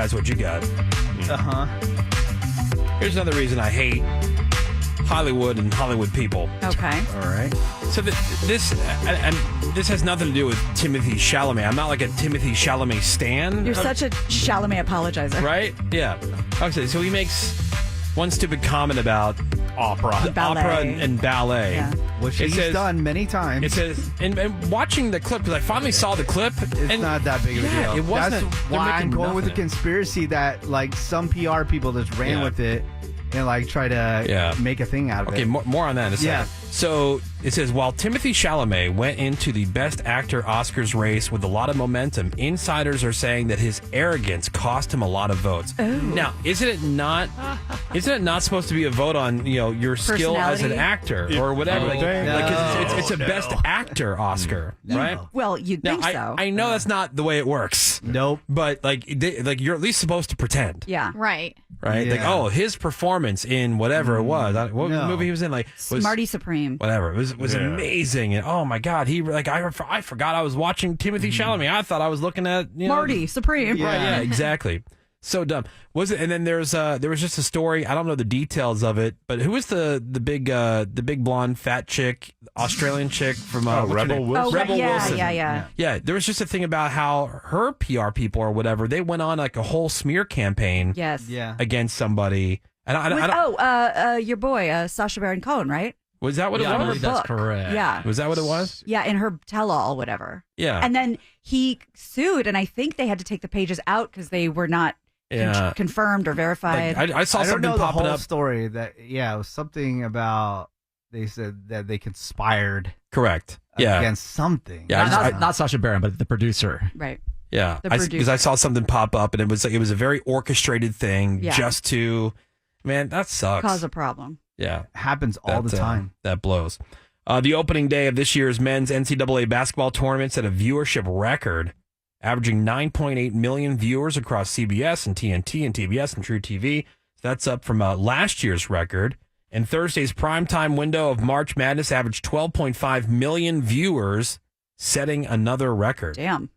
guys what you got. Uh-huh. Here's another reason I hate Hollywood and Hollywood people. Okay. All right. So this has nothing to do with Timothée Chalamet. I'm not like a Timothée Chalamet stan. You're such a Chalamet apologizer. Right? Yeah. Okay, so he makes one stupid comment about Opera. Ballet. and ballet. Yeah. Which he's done many times. It says, and watching the clip, because I finally saw the clip. It's not that big of a deal. It wasn't. That's They're why I'm making going with the nothing. conspiracy that like some PR people just ran with it and like try to make a thing out of it. Okay, more on that in a second. Yeah. So it says, while Timothée Chalamet went into the Best Actor Oscars race with a lot of momentum, insiders are saying that his arrogance cost him a lot of votes. Ooh. Now, isn't it not supposed to be a vote on your skill as an actor or whatever? It's a Best Actor Oscar, right? Well, you'd think so. I know that's not the way it works. Nope. But like you're at least supposed to pretend. Yeah. Right. Right? Yeah. Like, oh, his performance in whatever it was. What movie he was in? Like was Smarty Supreme. Whatever. It was amazing. And oh my God, I forgot I was watching Timothée Chalamet. I thought I was looking at Marty Supreme. Right, yeah, exactly. So dumb. Was it? And then there was just a story. I don't know the details of it, but who was the big blonde fat chick, Australian chick from Rebel Wilson? Oh, Rebel Wilson. Yeah. Yeah, there was just a thing about how her PR people or whatever, they went on like a whole smear campaign Yes. Yeah. against somebody. And I don't, your boy, Sacha Baron Cohen, right? was that what it I was? believe that's book. correct. Yeah. Was that what it was? Yeah, in her tell-all, whatever. Yeah. And then he sued, and I think they had to take the pages out because they were not confirmed or verified. Like, I saw I don't something know the popping whole up. story that it was something about they said that they conspired Correct. Yeah. against something. Yeah. Not Sacha Baron, but the producer. Right. Yeah, The because producer. I saw something pop up, and it was a very orchestrated thing just to, man, that sucks. Cause a problem. Yeah, Happens all the time. That blows. The opening day of this year's men's NCAA basketball tournament set a viewership record, averaging 9.8 million viewers across CBS and TNT and TBS and True TV. That's up from last year's record. And Thursday's primetime window of March Madness averaged 12.5 million viewers, setting another record. Damn.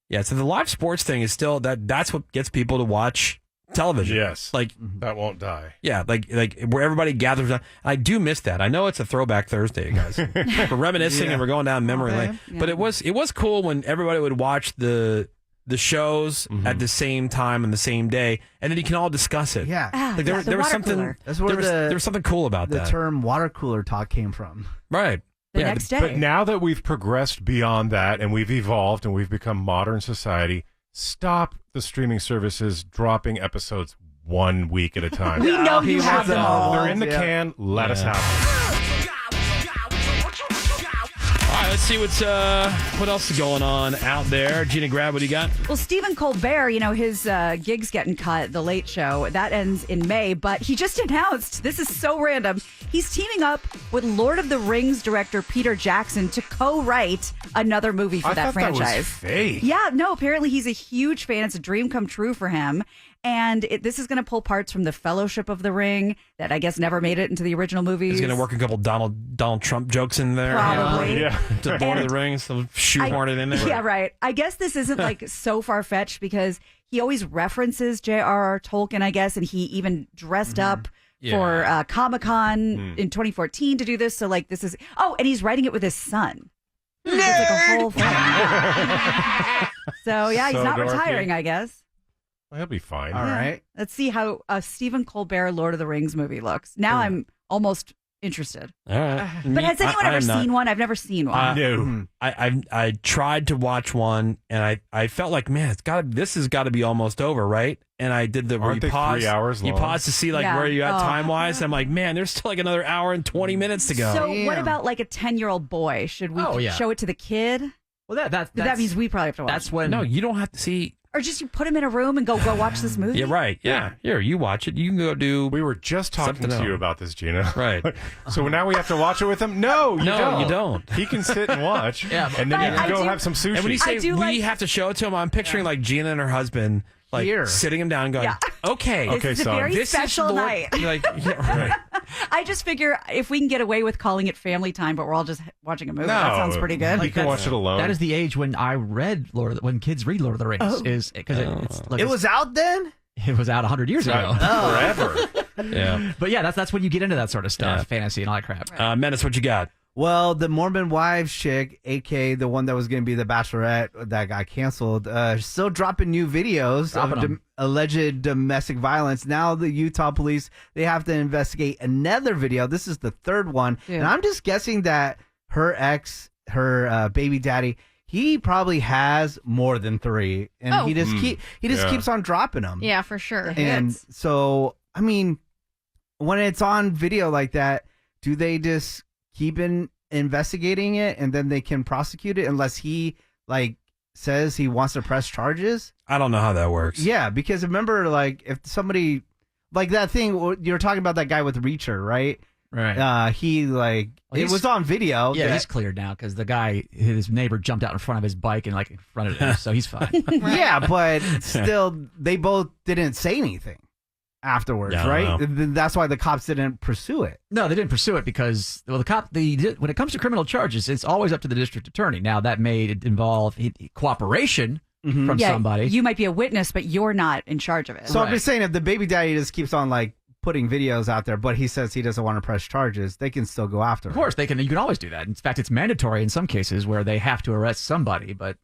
Yeah, so the live sports thing is still that's what gets people to watch television. Yes. Like that won't die. Yeah, like where everybody gathers. I do miss that. I know it's a throwback Thursday, guys. We're reminiscing and we're going down memory lane. Yeah. But it was cool when everybody would watch the shows at the same time on the same day, and then you can all discuss it. Yeah. Like there was something. cooler. That's where there was something cool about the that. term water cooler talk came from. Right. The next day. But now that we've progressed beyond that and we've evolved and we've become modern society, stop the streaming services dropping episodes 1 week at a time. We know you have them all. They're in the can. Let us have them. All right, let's see what else is going on out there. Gina Grab, what do you got? Well, Stephen Colbert, his gig's getting cut, The Late Show. That ends in May, but he just announced, this is so random, he's teaming up with Lord of the Rings director Peter Jackson to co-write another movie for that franchise. That was fake. Yeah, no, apparently he's a huge fan. It's a dream come true for him. And this is going to pull parts from the Fellowship of the Ring that I guess never made it into the original movies. He's going to work a couple Donald Trump jokes in there. Probably. Yeah. To Lord of the Rings, so shoehorn it in there. Yeah, right. I guess this isn't like so far-fetched because he always references J.R.R. Tolkien, I guess, and he even dressed up for Comic-Con in 2014 to do this. So like this is, and he's writing it with his son. It's like a whole thing. So yeah, he's So not dorky. retiring, I guess. Well, he'll be fine. All right. Let's see how a Stephen Colbert Lord of the Rings movie looks. Now I'm almost interested. All right. But has anyone ever seen one? I've never seen one. No. I tried to watch one, and I felt like, man, this has got to be almost over, right? And I did the where Aren't you they pause. 3 hours You long? pause to see like Yeah. where you at Oh. time wise. I'm like, man, there's still like another hour and 20 minutes to go. So what Damn. about like a 10-year-old boy? Should we Oh, yeah. show it to the kid? Well, That means we probably have to watch. That's when. no, you don't have to see. Or just you put him in a room and go watch this movie? Yeah, right. Yeah. Here, you watch it. You can go do. We were just talking Something to you else. about this, Gina. Right. So now we have to watch it with him? No, you don't. He can sit and watch, Yeah, and then but you can I go do- have some sushi. And when you I say do we like- have to show it to him, I'm picturing like Gina and her husband like Here. sitting him down, going, Yeah. "Okay, This Okay, is a son. very this special is Lord-" night. You're like, yeah, right. I just figure if we can get away with calling it family time, but we're all just watching a movie, that sounds pretty good. You can watch it alone. That is the age when I read when kids read Lord of the Rings. Is because it was out then. It was out 100 years ago. Forever. Yeah. But yeah, that's when you get into that sort of stuff, fantasy and all that crap. Menace, what you got? Well, the Mormon wives chick, aka the one that was going to be the Bachelorette that got canceled, still dropping new videos of alleged domestic violence. Now the Utah police, they have to investigate another video. This is the third one. Yeah. And I'm just guessing that her ex, her baby daddy, he probably has more than 3. And he just keeps on dropping them. Yeah, for sure. And so, I mean, when it's on video like that, do they just keep investigating it and then they can prosecute it unless he says he wants to press charges? I don't know how that works. Yeah, because remember, if somebody that thing you were talking about, that guy with Reacher, right? Right. It was on video. Yeah, he's cleared now because the guy, his neighbor, jumped out in front of his bike and confronted him, so he's fine. Yeah, but still, they both didn't say anything afterwards, right? That's why the cops didn't pursue it. No, they didn't pursue it because when it comes to criminal charges, it's always up to the district attorney. Now that may involve cooperation from somebody. You might be a witness, but you're not in charge of it. So I'm just saying, if the baby daddy just keeps on putting videos out there, but he says he doesn't want to press charges, they can still go after him. Of course, they can. You can always do that. In fact, it's mandatory in some cases where they have to arrest somebody, but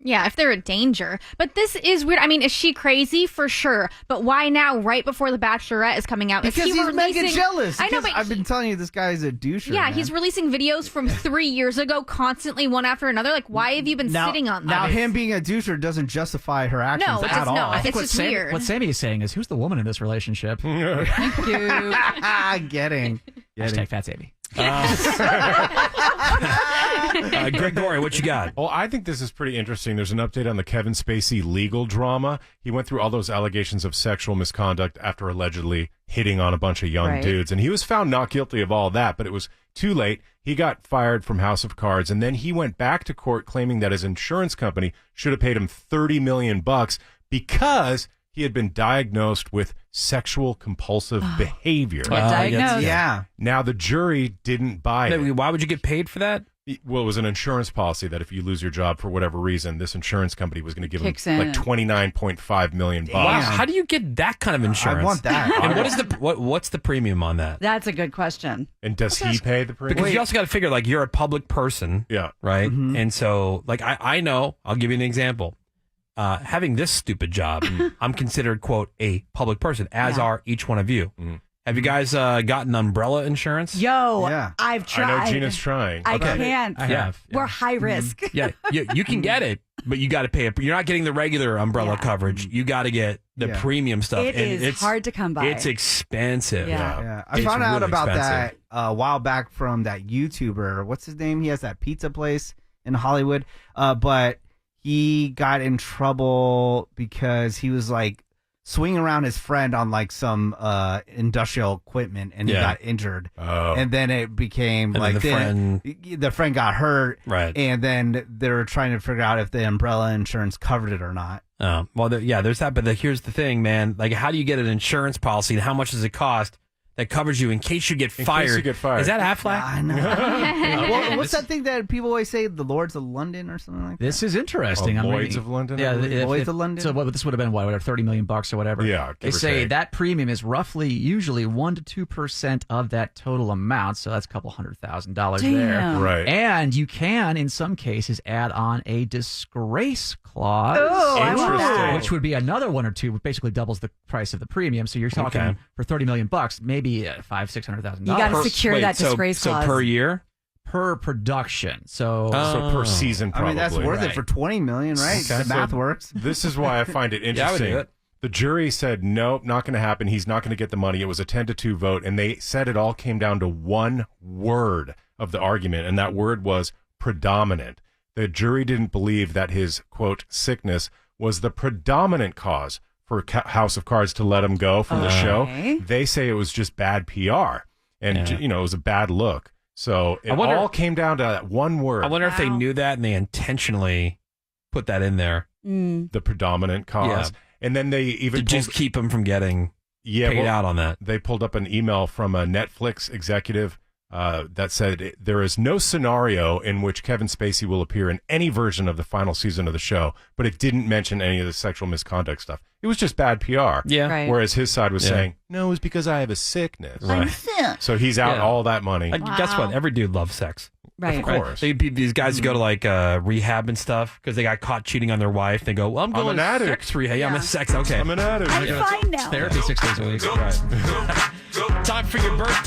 Yeah, if they're a danger. But this is weird. I mean, is she crazy? For sure. But why now, right before The Bachelorette is coming out? Because he's mega jealous. I know, but I've been telling you, this guy is a doucher. Yeah, man. He's releasing videos from 3 years ago, constantly, one after another. Why have you been sitting on that? Now, him being a doucher doesn't justify her actions at all. No, I think it's just weird. What Sammy is saying is, who's the woman in this relationship? Thank you. Getting. Hashtag Fat Sammy. Gregory, what you got? Well, I think this is pretty interesting. There's an update on the Kevin Spacey legal drama. He went through all those allegations of sexual misconduct after allegedly hitting on a bunch of young dudes. And he was found not guilty of all that, but it was too late. He got fired from House of Cards, and then he went back to court claiming that his insurance company should have paid him $30 million because he had been diagnosed with sexual compulsive behavior. Diagnosed. Yeah. Now, the jury didn't buy it. Why would you get paid for that? Well, it was an insurance policy that if you lose your job for whatever reason, this insurance company was going to give him Kicks in. $29.5 million. Wow, how do you get that kind of insurance? I want that. And what's the premium on that? That's a good question. And does he pay the premium? Because you also got to figure, you're a public person. Yeah. Right? Mm-hmm. And so, I know, I'll give you an example. Having this stupid job, I'm considered, quote, a public person, as are each one of you. Mm-hmm. Have you guys gotten umbrella insurance? I've tried. I know Gina's trying. I can't. I have. We're high risk. Yeah, you can get it, but you got to pay it. You're not getting the regular umbrella coverage. You got to get the premium stuff. It's hard to come by. It's expensive. Yeah. I found out about that a while back from that YouTuber. What's his name? He has that pizza place in Hollywood. But he got in trouble because he was swinging around his friend on some industrial equipment, and he got injured. Oh. And then it became the friend got hurt. Right. And then they were trying to figure out if the umbrella insurance covered it or not. Oh, well, there's that. But here's the thing, man. How do you get an insurance policy, and how much does it cost that covers you in case you get fired? Is that Aflac? I know. What's that thing that people always say, the Lords of London or something like that? This is interesting. Lloyd's of London? Yeah, Lloyd's of London. So this would have been, $30 million or whatever? Yeah, they say that premium is usually 1% to 2% of that total amount, so that's a couple $100,000 there. Right. And you can, in some cases, add on a disgrace clause. Oh, interesting. Which would be another 1 or 2, which basically doubles the price of the premium. So you're talking for $30 million, maybe $500,000-$600,000. You got to secure that disgrace clause. So per year? Per production. So per season, probably. I mean, that's worth it for $20 million, right? Okay. The math works. This is why I find it interesting. I would do it. The jury said, nope, not going to happen. He's not going to get the money. It was a 10-2 vote, and they said it all came down to one word of the argument, and that word was predominant. The jury didn't believe that his, quote, sickness was the predominant cause for House of Cards to let him go from the show. They say it was just bad PR, and it was a bad look. So it all came down to that one word. I wonder if they knew that and they intentionally put that in there. The predominant cause. And then they even to just keep him from getting paid out on that. They pulled up an email from a Netflix executive that said there is no scenario in which Kevin Spacey will appear in any version of the final season of the show, but it didn't mention any of the sexual misconduct stuff. It was just bad PR. Yeah. Right. Whereas his side was saying, no, it's because I have a sickness. Right. So he's out all that money. Guess what? Every dude loves sex. Right. Of course. These guys who go to like rehab and stuff because they got caught cheating on their wife. They go, well, I'm going an to addict. sex rehab. Yeah, I'm a sex. Okay. I'm an addict. I'm fine now. Therapy 6 days a week. Time for your birthday.